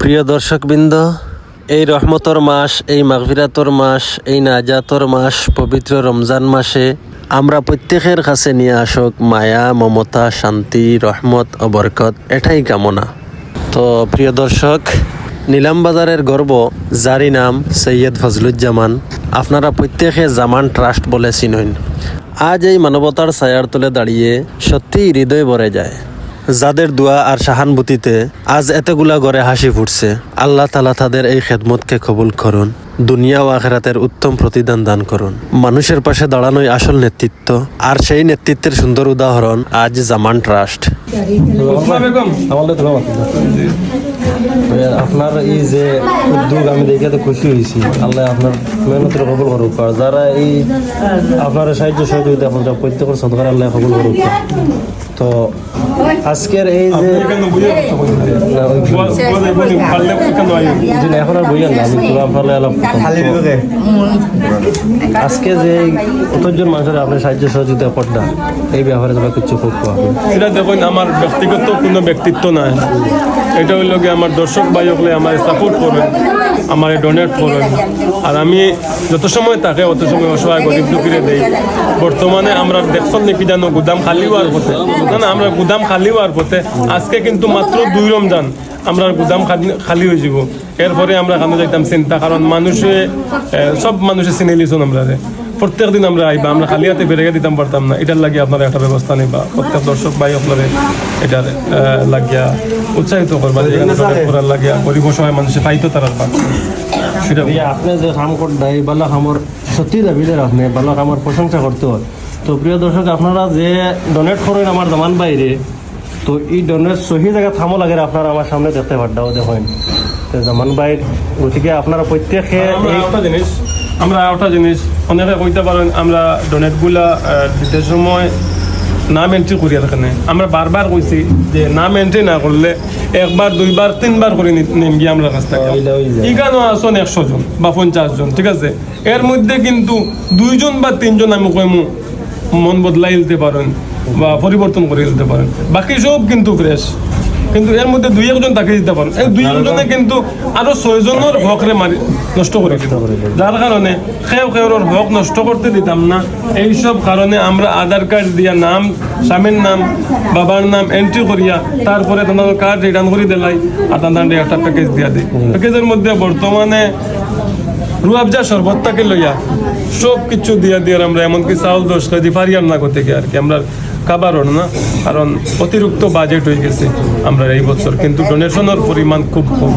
প্রিয় দর্শকবৃন্দ, এই রহমতর মাস, এই মাগফিরাতর মাস, এই নাজাতর মাস, পবিত্র রমজান মাসে আমরা প্রত্যেকের কাছে নিয়ে আসক মায়া, মমতা, শান্তি, রহমত ও বরকত, এটাই কামনা। তো প্রিয় দর্শক, নিলামবাজারের গর্ব, যারই নাম সৈয়দ ফজলুজ্জামান, আপনারা প্রত্যেকে জামান ট্রাস্ট বলে চিনেন। আজ এই মানবতার ছায়ার তলে দাঁড়িয়ে সত্যিই হৃদয় ভরে যায়। যাদের দোয়া আর সহানুভূতিতে আজ এতগুলা ঘরে হাসি ফুটছে, আল্লাহ তাআলা তাদের এই খেদমতকে কবুল করুন, দুনিয়া ও আখিরাতের উত্তম প্রতিদান দান করুন। মানুষের পাশে দাঁড়ানোই আসল নেতৃত্ব, আর সেই নেতৃত্বের সুন্দর উদাহরণ আজ জামান ট্রাস্ট। আপনার এই যে উদ্যোগ আমি দেখে তো খুশি হয়েছি। আল্লাহ আপনার মেহনতের কবুল করুক, আর যারা এই আপনার সাহায্য সহযোগিতা এখন প্রত্যেকের সদকার আল্লাহ কবুল করুক। তো আজকের এই যে এখন আর বইয়েন না, আমি আজকে যে কতজন মানুষের আপনার সাহায্য সহযোগিতা করটা, এই ব্যাপারে তোমার কিছু করতে হবে। এটা দেখুন, আমার ব্যক্তিগত কোনো ব্যক্তিত্ব নাই, এটা হইল গিয়ে আমার দর্শক ভাই হলে আমার সাপোর্ট করেন, আমার ডোনেট করেন, আর আমি যত সময় থাকে অত সময় অসহায় গরিব দুঃখীরে দেই। বর্তমানে আমরা দেখছেন নাকি জানো গুদাম খালি হওয়ার পথে, না আমরা গুদাম খালি হওয়ার পথে, আজকে কিন্তু মাত্র 2 রমজান আমরা গুদাম খালি হয়ে যাব। এরপরে আমরা খানো যাইতাম চিন্তা, কারণ মানুষে সব মানুষে চিনে লিছুন আমরা প্রত্যেক দিন আমরা আইবা, আমরা খালি হাতে বেড়ে দিতাম পারতাম না। এটার লাগিয়ে আপনারা একটা ব্যবস্থা নিবা, প্রত্যেক দর্শক ভাই আপনারা এটার লাগিয়া উৎসাহিত করবা, করার লাগিয়া গরিব সময় মানুষে পাইতো তারার পাক সেটা। আপনি যে কাম করতে এই বালা কামর সত্যি দাবিদের, আপনি বালা কামর প্রশংসা করতে হয়। তো প্রিয় দর্শক, আপনারা যে ডোনেট করেন আমার জামান বাইরে, তো এই ডোনেট সহি জায়গা থামো লাগে আপনারা আমার সামনে দেখতে পারটাও দেখেন জামান বাইর। গতিকে আপনারা প্রত্যেকে একটা জিনিস অনেকে কইতে পারেন, আমরা ডোনেটগুলা দিতে সময় নাম এন্ট্রি করি। এখানে আমরা বারবার কইছি যে নাম এন্ট্রি না করলে 1 বার 2 বার 3 বার করে নেম গিয়ে আমরা কাছ থেকে। এখানেও আসুন 100 জন বা 50 জন, ঠিক আছে। এর মধ্যে কিন্তু 2 জন বা 3 জন আমি কইমু মন বদলাই দিতে পারেন বা পরিবর্তন করে দিতে পারেন, বাকি সব কিন্তু ফ্রেশ। কিন্তু এর মধ্যে 2-1 জন তাকে দিতে পারেন, এই 2-1 জনে কিন্তু আরো 6 জনের হকরে মারি নষ্ট করে দিতে পারে। যার কারণে খেয়ের হক নষ্ট করতে দিতাম না। এইসব কারণে আমরা আধার কার্ড দিয়া নাম, স্বামীর নাম, বাবার নাম এন্ট্রি করিয়া তারপরে তাদের কার্ড রিটার্ন করে দিলাই, আর তাদের একটা প্যাকেজ দিয়া দিই। প্যাকেজের মধ্যে বর্তমানে রুয়াবজা শরবতটাকে লইয়া সব কিছু দিয়া আমরা এমনকি চাউল 10 কেজি ফারিয়ার না করতে আর কি আমরা খাবারও না, কারণ অতিরিক্ত বাজেট হয়ে গেছে আমরা এই বছর, কিন্তু ডোনেশনের পরিমাণ খুব কম।